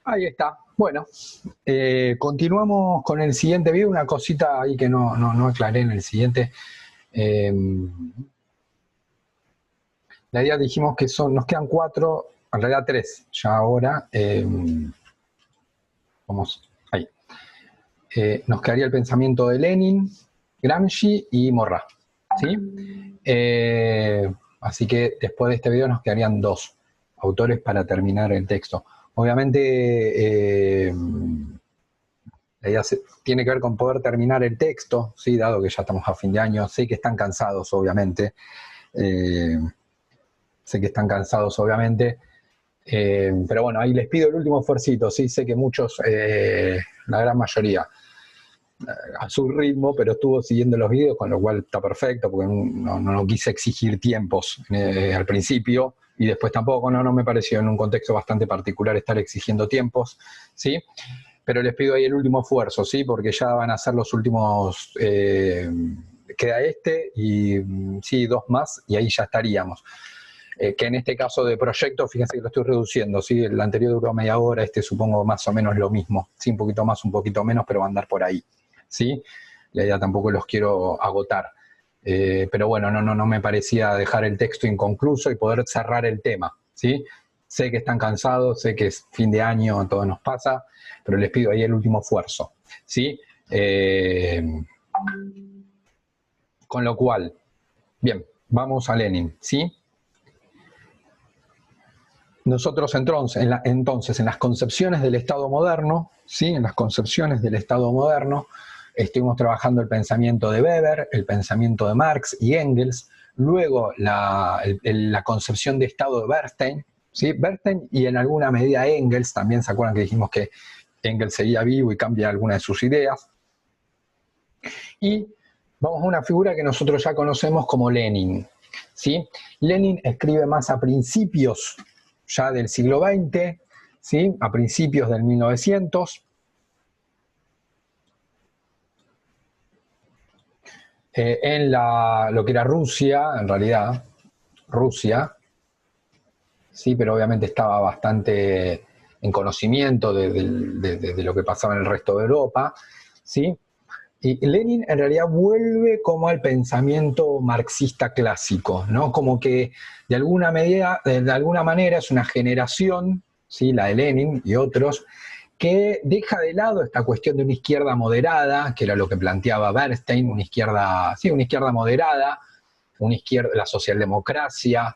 Ahí está. Bueno, continuamos con el siguiente video. Una cosita ahí que no aclaré en el siguiente. La idea dijimos que nos quedan 4, en realidad 3 ya ahora. Vamos, ahí. Nos quedaría el pensamiento de Lenin, Gramsci y Morra, ¿sí? Así que después de este video nos quedarían 2 autores para terminar el texto. Obviamente la idea tiene que ver con poder terminar el texto, ¿sí? Dado que ya estamos a fin de año. Sé que están cansados, obviamente. Pero bueno, ahí les pido el último esfuercito, ¿sí? Sé que muchos, la gran mayoría, a su ritmo, pero estuvo siguiendo los videos, con lo cual está perfecto, porque no quise exigir tiempos al principio, y después tampoco, no me pareció en un contexto bastante particular estar exigiendo tiempos, ¿sí? Pero les pido ahí el último esfuerzo, ¿sí? Porque ya van a ser los últimos, queda este y sí, 2 más, y ahí ya estaríamos. Que en este caso de proyecto, fíjense que lo estoy reduciendo, ¿sí? El anterior duró media hora, este supongo más o menos lo mismo, sí, un poquito más, un poquito menos, pero va a andar por ahí, ¿sí? La idea tampoco los quiero agotar. Pero bueno, no me parecía dejar el texto inconcluso y poder cerrar el tema, ¿sí? Sé que están cansados, sé que es fin de año, a todos nos pasa, pero les pido ahí el último esfuerzo, ¿sí? Con lo cual, bien, vamos a Lenin, ¿sí? Nosotros entonces, en las concepciones del Estado moderno, ¿sí? En las concepciones del Estado moderno, estuvimos trabajando el pensamiento de Weber, el pensamiento de Marx y Engels, luego la concepción de Estado de Bernstein, ¿sí? Bernstein y en alguna medida Engels, también se acuerdan que dijimos que Engels seguía vivo y cambia algunas de sus ideas. Y vamos a una figura que nosotros ya conocemos como Lenin, ¿sí? Lenin escribe más a principios ya del siglo XX, ¿sí? A principios del 1900. En lo que era Rusia, en realidad, Rusia, sí, pero obviamente estaba bastante en conocimiento de lo que pasaba en el resto de Europa, ¿sí? Y Lenin en realidad vuelve como al pensamiento marxista clásico, ¿no? Como que de alguna manera es una generación, ¿sí? La de Lenin y otros, que deja de lado esta cuestión de una izquierda moderada, que era lo que planteaba Bernstein, una izquierda moderada, la socialdemocracia,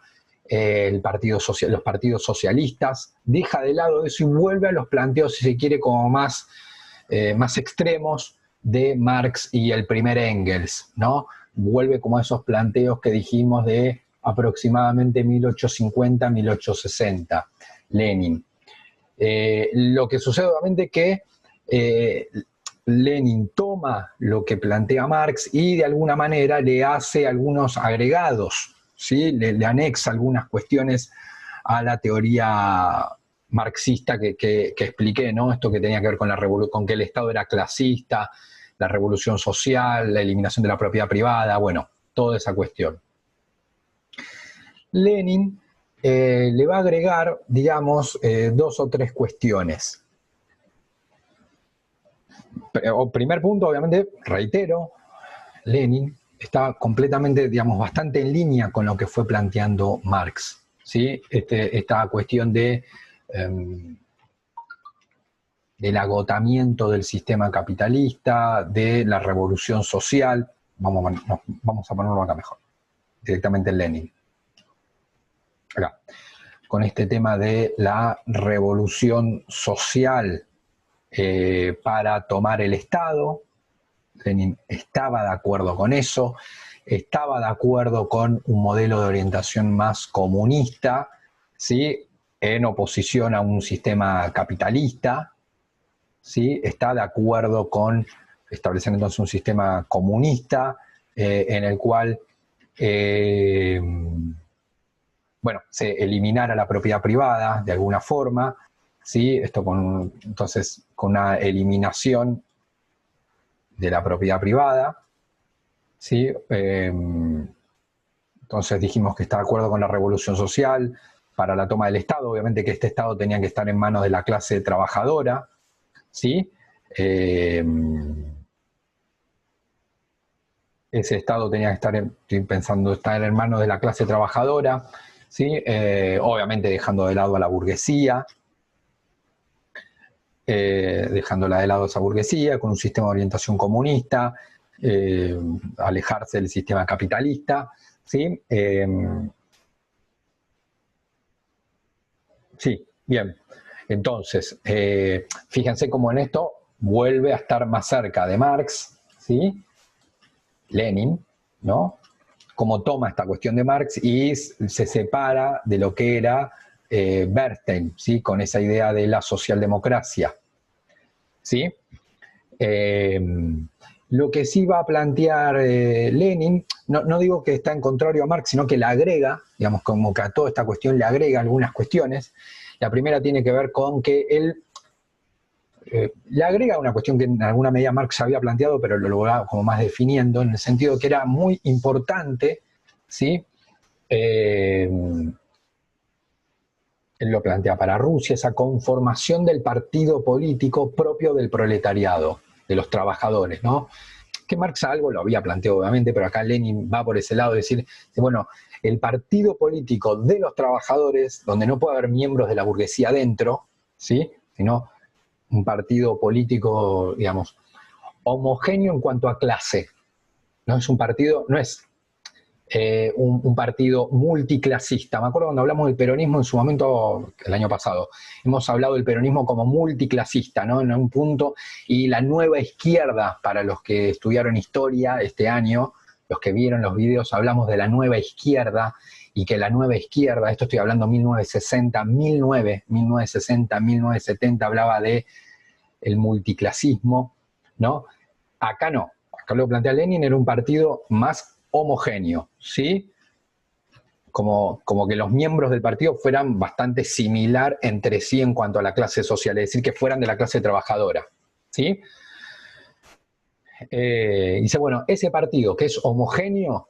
los partidos socialistas, deja de lado eso y vuelve a los planteos, si se quiere, como más extremos de Marx y el primer Engels, ¿no? Vuelve como a esos planteos que dijimos de aproximadamente 1850-1860, Lenin. Lo que sucede obviamente que Lenin toma lo que plantea Marx y de alguna manera le hace algunos agregados, ¿sí? Le anexa algunas cuestiones a la teoría marxista que expliqué, ¿no? Esto que tenía que ver con que el Estado era clasista, la revolución social, la eliminación de la propiedad privada, bueno, toda esa cuestión. Lenin le va a agregar, digamos, 2 o 3 cuestiones. Primer punto, obviamente, reitero, Lenin está completamente, digamos, bastante en línea con lo que fue planteando Marx, ¿sí? Esta cuestión del agotamiento del sistema capitalista, de la revolución social. Vamos a ponerlo acá mejor, directamente en Lenin. Acá, con este tema de la revolución social para tomar el Estado. Lenin estaba de acuerdo con eso, estaba de acuerdo con un modelo de orientación más comunista, ¿sí? En oposición a un sistema capitalista, ¿sí? Está de acuerdo con establecer entonces un sistema comunista en el cual se eliminara la propiedad privada de alguna forma, ¿sí? Esto entonces con una eliminación de la propiedad privada, ¿sí? Entonces dijimos que está de acuerdo con la revolución social para la toma del Estado, obviamente que este Estado tenía que estar en manos de la clase trabajadora, ¿sí? Ese Estado tenía que estar, estoy pensando, estar en manos de la clase trabajadora, ¿sí? Obviamente dejando de lado a la burguesía, dejándola de lado a esa burguesía, con un sistema de orientación comunista, alejarse del sistema capitalista, ¿sí? Sí, bien. Entonces, fíjense cómo en esto vuelve a estar más cerca de Marx, ¿sí? Lenin, ¿no? Cómo toma esta cuestión de Marx y se separa de lo que era Bernstein, ¿sí? Con esa idea de la socialdemocracia, ¿sí? Lo que sí va a plantear Lenin, no digo que está en contrario a Marx, sino que le agrega, digamos, como que a toda esta cuestión le agrega algunas cuestiones. La primera tiene que ver con que él le agrega una cuestión que en alguna medida Marx había planteado, pero lo va como más definiendo, en el sentido que era muy importante, ¿sí? Él lo plantea para Rusia, esa conformación del partido político propio del proletariado, de los trabajadores, ¿no? Que Marx algo lo había planteado, obviamente, pero acá Lenin va por ese lado, de decir, bueno, el partido político de los trabajadores, donde no puede haber miembros de la burguesía dentro, ¿sí? Sino un partido político, digamos, homogéneo en cuanto a clase. No es un partido, no es un partido multiclasista. Me acuerdo cuando hablamos del peronismo en su momento, el año pasado, hemos hablado del peronismo como multiclasista, ¿no? En un punto, y la nueva izquierda, para los que estudiaron historia este año, los que vieron los videos, hablamos de la nueva izquierda, y que la nueva izquierda, esto estoy hablando 1960, 1970, hablaba de el multiclasismo, ¿no? Acá no, acá lo plantea Lenin, era un partido más homogéneo, ¿sí? Como que los miembros del partido fueran bastante similar entre sí en cuanto a la clase social, es decir, que fueran de la clase trabajadora, ¿sí? Dice, bueno, ese partido que es homogéneo,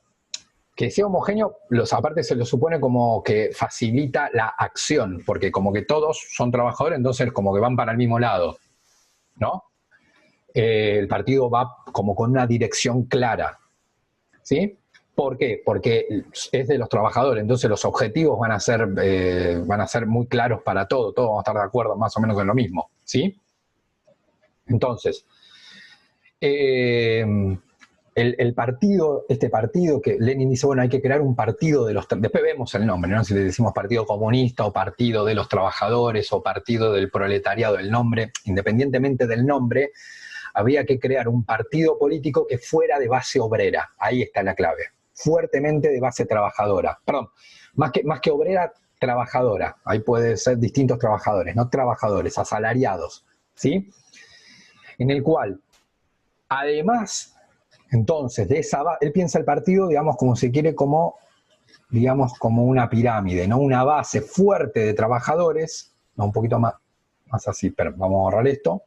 que sea homogéneo, aparte se lo supone como que facilita la acción, porque como que todos son trabajadores, entonces como que van para el mismo lado, ¿no? El partido va como con una dirección clara, ¿sí? ¿Por qué? Porque es de los trabajadores, entonces los objetivos van a ser muy claros para todos vamos a estar de acuerdo más o menos en lo mismo, ¿sí? Entonces, el partido, este partido que Lenin dice, bueno, hay que crear un partido de los... Después vemos el nombre, ¿no? Si le decimos partido comunista o partido de los trabajadores o partido del proletariado, el nombre, independientemente del nombre, había que crear un partido político que fuera de base obrera. Ahí está la clave. Fuertemente de base trabajadora. Perdón, más que obrera, trabajadora. Ahí puede ser distintos trabajadores, no trabajadores, asalariados, ¿sí? En el cual, además, entonces, de esa él piensa el partido, digamos, como se quiere, como una pirámide, ¿no? Una base fuerte de trabajadores, no, un poquito más así, pero vamos a ahorrar esto.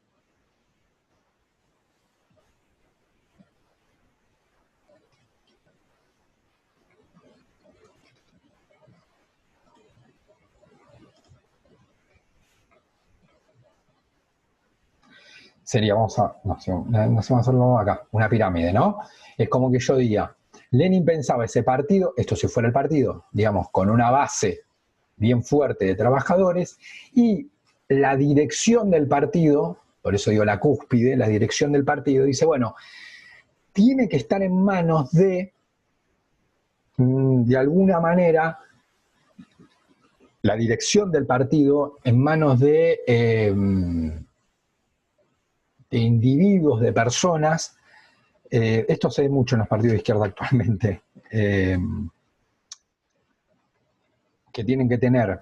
Sería, no sé, vamos a hacerlo acá, una pirámide, ¿no? Es como que yo diga, Lenin pensaba ese partido, esto si fuera el partido, digamos, con una base bien fuerte de trabajadores, y la dirección del partido, por eso digo la cúspide, la dirección del partido, dice, bueno, tiene que estar en manos de alguna manera, la dirección del partido en manos de individuos, de personas, esto se ve mucho en los partidos de izquierda actualmente, que tienen que tener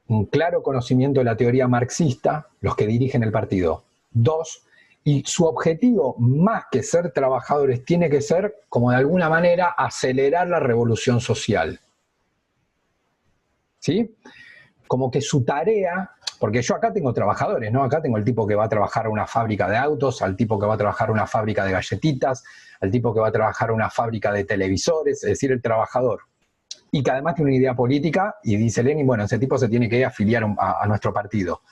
un claro conocimiento de la teoría marxista, los que dirigen el partido. 2, y su objetivo, más que ser trabajadores, tiene que ser, como de alguna manera, acelerar la revolución social. ¿Sí? Como que su tarea, porque yo acá tengo trabajadores, ¿no? Acá tengo el tipo que va a trabajar a una fábrica de autos, al tipo que va a trabajar a una fábrica de galletitas, al tipo que va a trabajar a una fábrica de televisores, es decir, el trabajador. y que además tiene una idea política, y dice Lenin, bueno, ese tipo se tiene que afiliar a nuestro partido.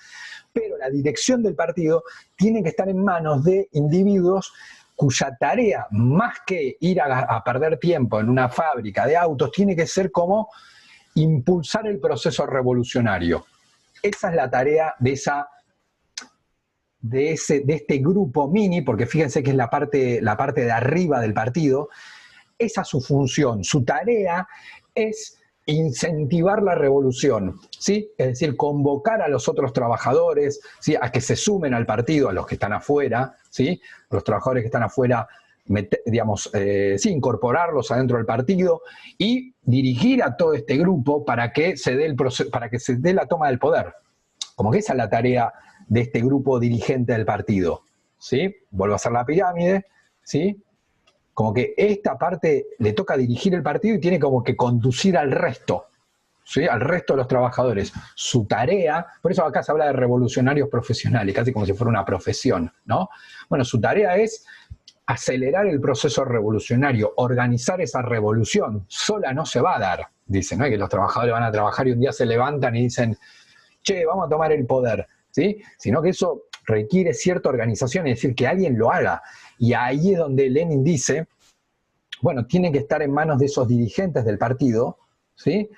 Pero la dirección del partido tiene que estar en manos de individuos cuya tarea, más que ir a perder tiempo en una fábrica de autos, tiene que ser como impulsar el proceso revolucionario. Esa es la tarea de este grupo mini, porque fíjense que es la parte de arriba del partido. Esa es su función, su tarea es incentivar la revolución, ¿sí? Es decir, convocar a los otros trabajadores, ¿sí? A que se sumen al partido, a los que están afuera, ¿sí? Los trabajadores que están afuera, digamos, sí, incorporarlos adentro del partido y dirigir a todo este grupo para que se dé para que se dé la toma del poder. Como que esa es la tarea de este grupo dirigente del partido, ¿sí? Vuelvo a hacer la pirámide, ¿sí? Como que esta parte le toca dirigir el partido y tiene como que conducir al resto, ¿sí? Al resto de los trabajadores. Su tarea, por eso acá se habla de revolucionarios profesionales, casi como si fuera una profesión, ¿no? Bueno, su tarea es acelerar el proceso revolucionario, organizar esa revolución. Sola no se va a dar, dice, ¿no? Es que los trabajadores van a trabajar y un día se levantan y dicen, che, vamos a tomar el poder, ¿sí? Sino que eso requiere cierta organización, es decir, que alguien lo haga. Y ahí es donde Lenin dice, bueno, tiene que estar en manos de esos dirigentes del partido, ¿sí?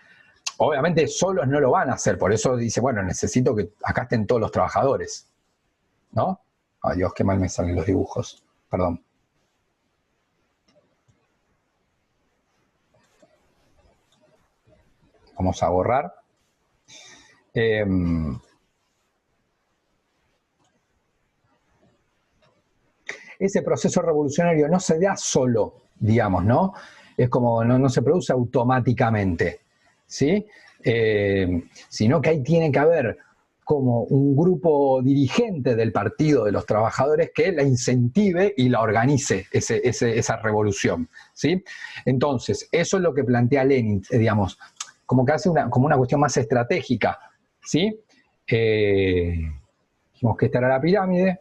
Obviamente solos no lo van a hacer, por eso dice, bueno, necesito que acá estén todos los trabajadores, ¿no? Ay Dios, qué mal me salen los dibujos, perdón. Vamos a borrar. Ese proceso revolucionario no se da solo, digamos, ¿no? Es como, no se produce automáticamente, ¿sí? Sino que ahí tiene que haber como un grupo dirigente del Partido de los Trabajadores que la incentive y la organice, esa revolución, ¿sí? Entonces, eso es lo que plantea Lenin, digamos, como que hace como una cuestión más estratégica, ¿sí? Dijimos que esta era la pirámide,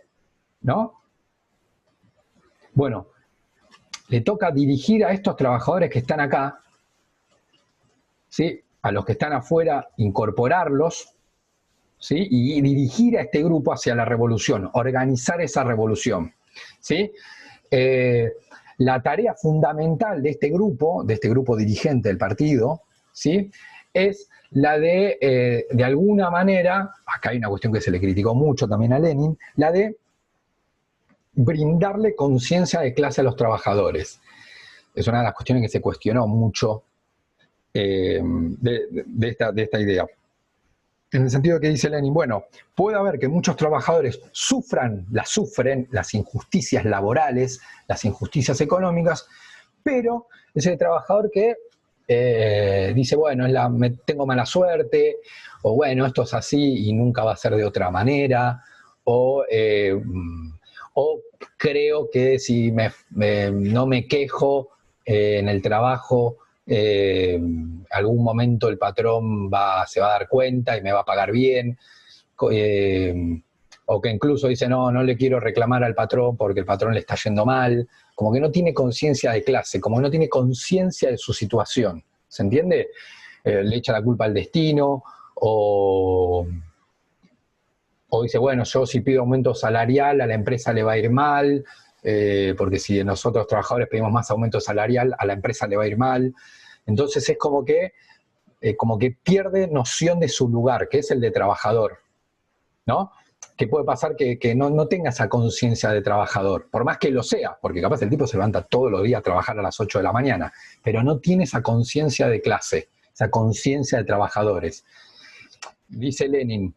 ¿no? Bueno, le toca dirigir a estos trabajadores que están acá, ¿sí? A los que están afuera, incorporarlos, ¿sí? Y dirigir a este grupo hacia la revolución, organizar esa revolución, ¿sí? La tarea fundamental de este grupo dirigente del partido, ¿sí? Es la de alguna manera, acá hay una cuestión que se le criticó mucho también a Lenin, la de brindarle conciencia de clase a los trabajadores. Es una de las cuestiones que se cuestionó mucho de esta idea. En el sentido que dice Lenin, bueno, puede haber que muchos trabajadores sufren las injusticias laborales, las injusticias económicas, pero ese trabajador que dice, bueno, tengo mala suerte, o bueno, esto es así y nunca va a ser de otra manera, o creo que si no me quejo en el trabajo, algún momento el patrón se va a dar cuenta y me va a pagar bien, o que incluso dice, no le quiero reclamar al patrón porque el patrón le está yendo mal, como que no tiene conciencia de clase, como que no tiene conciencia de su situación, ¿se entiende? Le echa la culpa al destino, o dice, bueno, yo si pido aumento salarial a la empresa le va a ir mal, porque si nosotros trabajadores pedimos más aumento salarial, a la empresa le va a ir mal. Entonces es como que pierde noción de su lugar, que es el de trabajador, ¿no? Que puede pasar que no tenga esa conciencia de trabajador, por más que lo sea, porque capaz el tipo se levanta todos los días a trabajar a las 8 de la mañana, pero no tiene esa conciencia de clase, esa conciencia de trabajadores. Dice Lenin,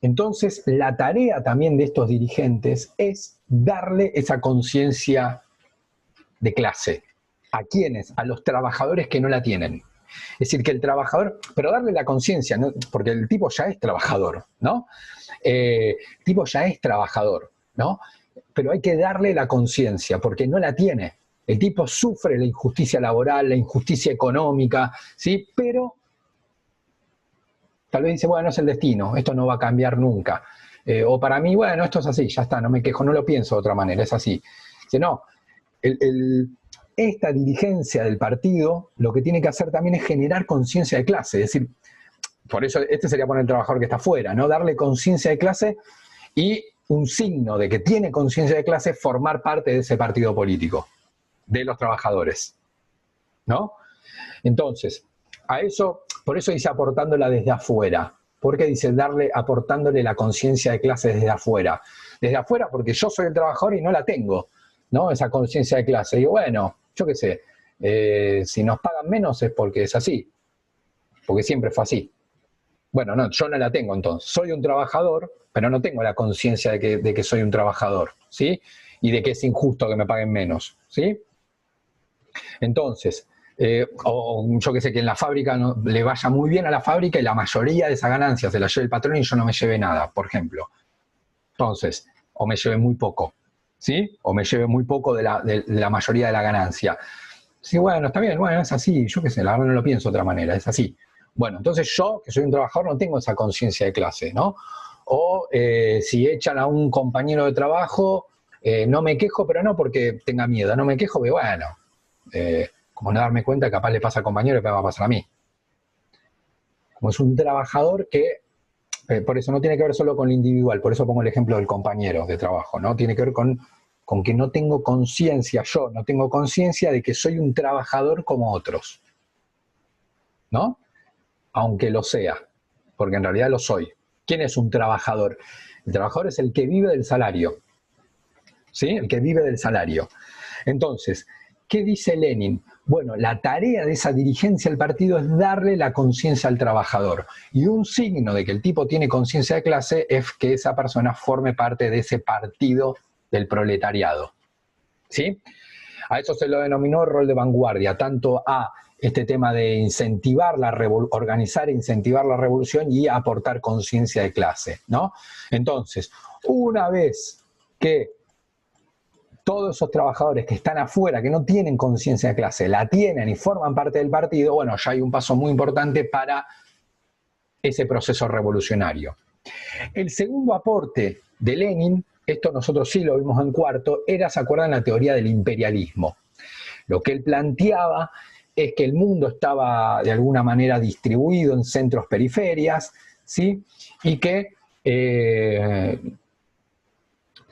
entonces la tarea también de estos dirigentes es darle esa conciencia de clase. ¿A quiénes? A los trabajadores que no la tienen. Es decir, que el trabajador, pero darle la conciencia, ¿no? Porque el tipo ya es trabajador, ¿no? El tipo ya es trabajador, ¿no? Pero hay que darle la conciencia, porque no la tiene. El tipo sufre la injusticia laboral, la injusticia económica, ¿sí? Pero tal vez dice, bueno, es el destino, esto no va a cambiar nunca. O para mí, bueno, esto es así, ya está, no me quejo, no lo pienso de otra manera, es así. Dice, no, esta dirigencia del partido lo que tiene que hacer también es generar conciencia de clase, es decir, por eso este sería poner el trabajador que está afuera, ¿no? Darle conciencia de clase y un signo de que tiene conciencia de clase formar parte de ese partido político, de los trabajadores, ¿no? Entonces, a eso, por eso dice aportándola desde afuera. ¿Por qué dice aportándole la conciencia de clase desde afuera? Desde afuera porque yo soy el trabajador y no la tengo, ¿no? Esa conciencia de clase. Y bueno, yo qué sé, si nos pagan menos es porque es así, porque siempre fue así. Bueno, no, yo no la tengo entonces. Soy un trabajador, pero no tengo la conciencia de que soy un trabajador, ¿sí? Y de que es injusto que me paguen menos, ¿sí? Entonces, o yo que sé, que en la fábrica le vaya muy bien a la fábrica y la mayoría de esas ganancias se la lleve el patrón y yo no me lleve nada, por ejemplo. Entonces, o me lleve muy poco, ¿sí? O me lleve muy poco de la mayoría de la ganancia. Sí, bueno, está bien, bueno, es así, yo qué sé, la verdad no lo pienso de otra manera, es así. Bueno, entonces yo, que soy un trabajador, no tengo esa conciencia de clase, ¿no? O si echan a un compañero de trabajo, no me quejo, pero no porque tenga miedo, no me quejo, pero bueno, como no darme cuenta, capaz le pasa al compañero y me va a pasar a mí. Como es un trabajador que, por eso no tiene que ver solo con lo individual, por eso pongo el ejemplo del compañero de trabajo, ¿no? Tiene que ver con que no tengo conciencia, yo no tengo conciencia de que soy un trabajador como otros, ¿no? Aunque lo sea, porque en realidad lo soy. ¿Quién es un trabajador? El trabajador es el que vive del salario, ¿sí? El que vive del salario. Entonces, ¿qué dice Lenin? Bueno, la tarea de esa dirigencia del partido es darle la conciencia al trabajador. Y un signo de que el tipo tiene conciencia de clase es que esa persona forme parte de ese partido del proletariado, ¿sí? A eso se lo denominó rol de vanguardia, tanto a este tema de incentivar organizar e incentivar la revolución y aportar conciencia de clase, ¿no? Entonces, una vez que todos esos trabajadores que están afuera, que no tienen conciencia de clase, la tienen y forman parte del partido, bueno, ya hay un paso muy importante para ese proceso revolucionario. El segundo aporte de Lenin, esto nosotros sí lo vimos en cuarto, era, ¿se acuerdan?, la teoría del imperialismo. Lo que él planteaba es que el mundo estaba de alguna manera distribuido en centros periferias, ¿sí? Y que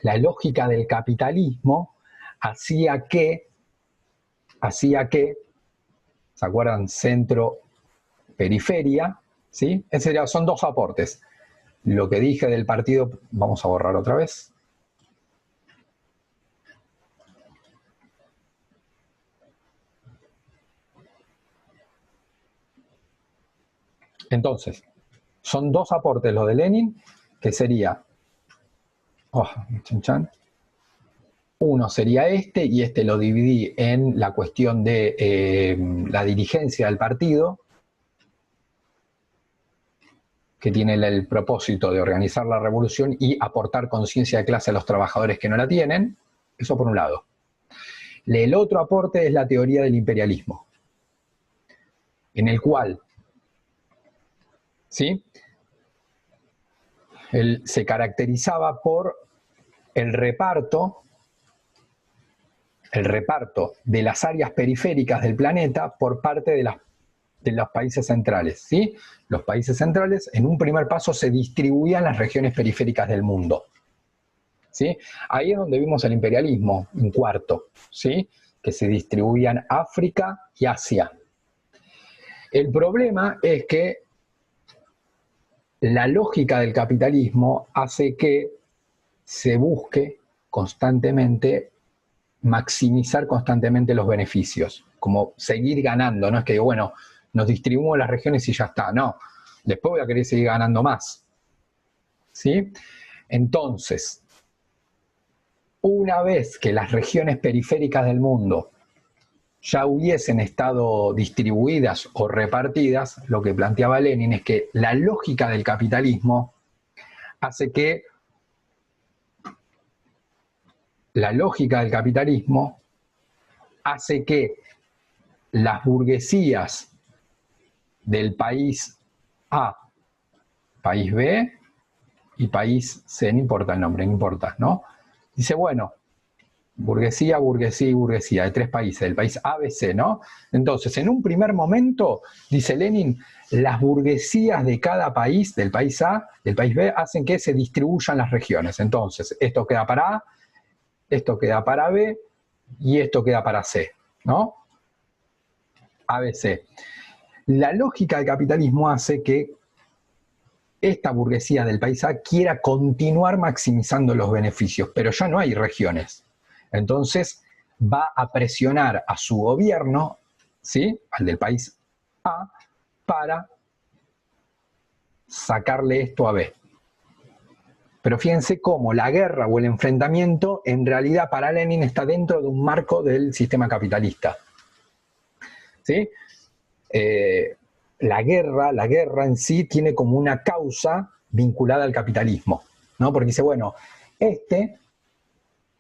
la lógica del capitalismo hacía que, ¿se acuerdan? Centro-periferia, ¿sí? Son dos aportes. Lo que dije del partido, vamos a borrar otra vez. Entonces, son dos aportes los de Lenin, que sería, uno sería este, y este lo dividí en la cuestión de la dirigencia del partido, que tiene el propósito de organizar la revolución y aportar conciencia de clase a los trabajadores que no la tienen, eso por un lado. El otro aporte es la teoría del imperialismo, en el cual, ¿sí?, él se caracterizaba por el reparto de las áreas periféricas del planeta por parte de los países centrales, ¿sí? Los países centrales, en un primer paso, se distribuían las regiones periféricas del mundo, ¿sí? Ahí es donde vimos el imperialismo, en cuarto, ¿sí?, que se distribuían África y Asia. El problema es que la lógica del capitalismo hace que se busque constantemente maximizar constantemente los beneficios, como seguir ganando, no es que, bueno, nos distribuimos las regiones y ya está, no, después voy a querer seguir ganando más, ¿sí? Entonces, una vez que las regiones periféricas del mundo ya hubiesen estado distribuidas o repartidas, lo que planteaba Lenin es que la lógica del capitalismo hace que las burguesías del país A, país B y país C, no importa el nombre, no importa, ¿no? Dice, bueno, Burguesía, burguesía y burguesía, de 3 países, del país A, B, C, ¿no? Entonces, en un primer momento, dice Lenin, las burguesías de cada país, del país A, del país B, hacen que se distribuyan las regiones. Entonces, esto queda para A, esto queda para B y esto queda para C, ¿no? A, B, C. La lógica del capitalismo hace que esta burguesía del país A quiera continuar maximizando los beneficios, pero ya no hay regiones. Entonces va a presionar a su gobierno, ¿sí?, al del país A, para sacarle esto a B. Pero fíjense cómo la guerra o el enfrentamiento en realidad para Lenin está dentro de un marco del sistema capitalista. ¿Sí? La guerra en sí tiene como una causa vinculada al capitalismo, ¿no? Porque dice, bueno,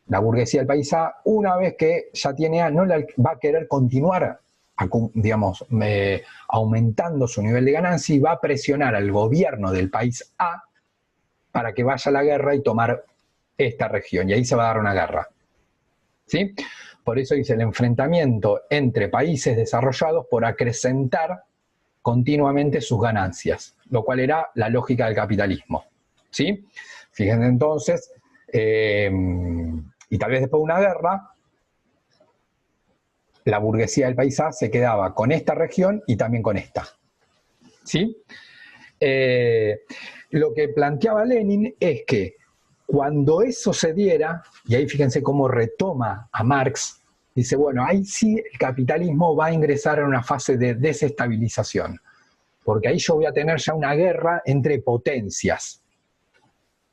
la burguesía del país A, una vez que ya tiene A, no va a querer continuar, digamos, aumentando su nivel de ganancia y va a presionar al gobierno del país A para que vaya a la guerra y tomar esta región. Y ahí se va a dar una guerra. ¿Sí? Por eso dice el enfrentamiento entre países desarrollados por acrecentar continuamente sus ganancias, lo cual era la lógica del capitalismo. ¿Sí? Fíjense entonces, y tal vez después de una guerra, la burguesía del país A se quedaba con esta región y también con esta. ¿Sí? Lo que planteaba Lenin es que cuando eso se diera, y ahí fíjense cómo retoma a Marx, dice, bueno, ahí sí el capitalismo va a ingresar en una fase de desestabilización, porque ahí yo voy a tener ya una guerra entre potencias,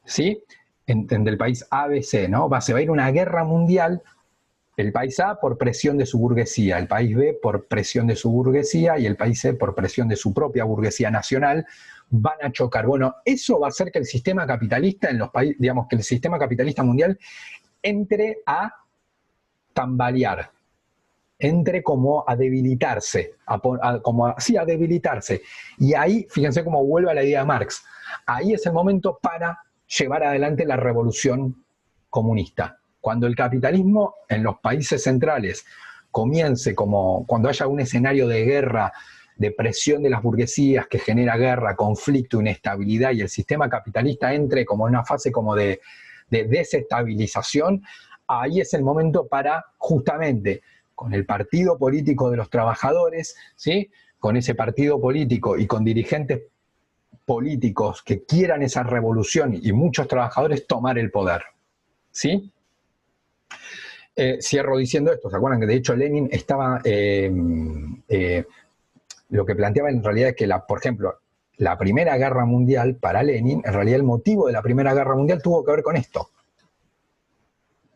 ¿sí? Del país A, B, C, ¿no? Se va a ir una guerra mundial, el país A por presión de su burguesía, el país B por presión de su burguesía y el país C por presión de su propia burguesía nacional, van a chocar. Bueno, eso va a hacer que el sistema capitalista en los países, digamos, que el sistema capitalista mundial entre a tambalear, entre como a debilitarse, a debilitarse. Y ahí, fíjense cómo vuelve a la idea de Marx, ahí es el momento para llevar adelante la revolución comunista. Cuando el capitalismo en los países centrales comience como cuando haya un escenario de guerra, de presión de las burguesías que genera guerra, conflicto, inestabilidad, y el sistema capitalista entre como en una fase como de desestabilización, ahí es el momento para justamente con el partido político de los trabajadores, ¿sí?, con ese partido político y con dirigentes políticos que quieran esa revolución y muchos trabajadores tomar el poder. ¿Sí? Cierro diciendo esto, ¿se acuerdan que de hecho Lenin estaba, lo que planteaba en realidad es que, por ejemplo, la Primera Guerra Mundial para Lenin, en realidad el motivo de la Primera Guerra Mundial tuvo que ver con esto,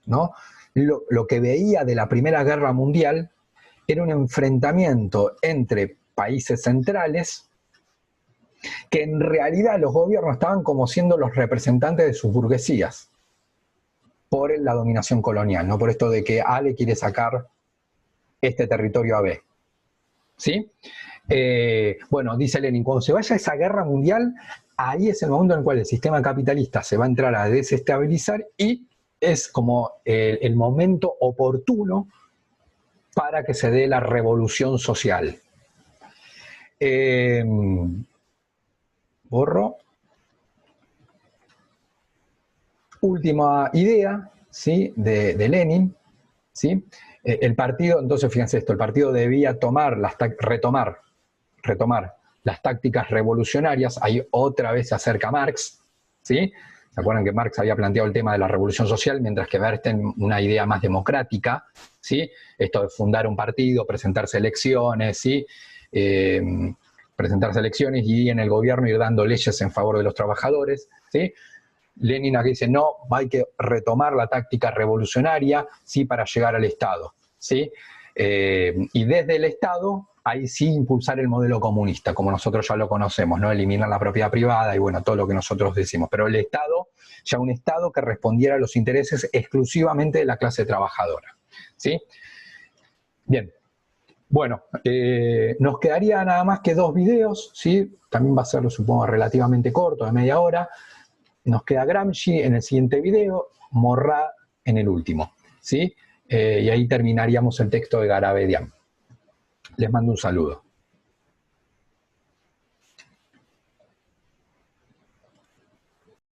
¿no? Lo que veía de la Primera Guerra Mundial era un enfrentamiento entre países centrales que en realidad los gobiernos estaban como siendo los representantes de sus burguesías por la dominación colonial, no por esto de que A le quiere sacar este territorio a B. ¿Sí? Bueno, dice Lenin, cuando se vaya esa guerra mundial, ahí es el momento en el cual el sistema capitalista se va a entrar a desestabilizar y es como el momento oportuno para que se dé la revolución social. Borro. Última idea, ¿sí?, de Lenin, ¿sí? El partido, entonces fíjense esto, el partido debía retomar las tácticas revolucionarias. Ahí otra vez se acerca Marx, ¿sí? ¿Se acuerdan que Marx había planteado el tema de la revolución social, mientras que Bernstein una idea más democrática, ¿sí? Esto de fundar un partido, presentarse elecciones, ¿sí? Presentarse elecciones y en el gobierno ir dando leyes en favor de los trabajadores, ¿sí? Lenin aquí dice, no, hay que retomar la táctica revolucionaria, ¿sí?, para llegar al Estado, ¿sí? Y desde el Estado, ahí sí impulsar el modelo comunista, como nosotros ya lo conocemos, ¿no? Eliminar la propiedad privada y bueno, todo lo que nosotros decimos. Pero el Estado, ya un Estado que respondiera a los intereses exclusivamente de la clase trabajadora, ¿sí? Bien. Bueno, nos quedaría nada más que 2 videos, ¿sí? También va a ser, supongo, relativamente corto, de media hora. Nos queda Gramsci en el siguiente video, Morrat en el último. ¿sí? Y ahí terminaríamos el texto de Garabedian. Les mando un saludo.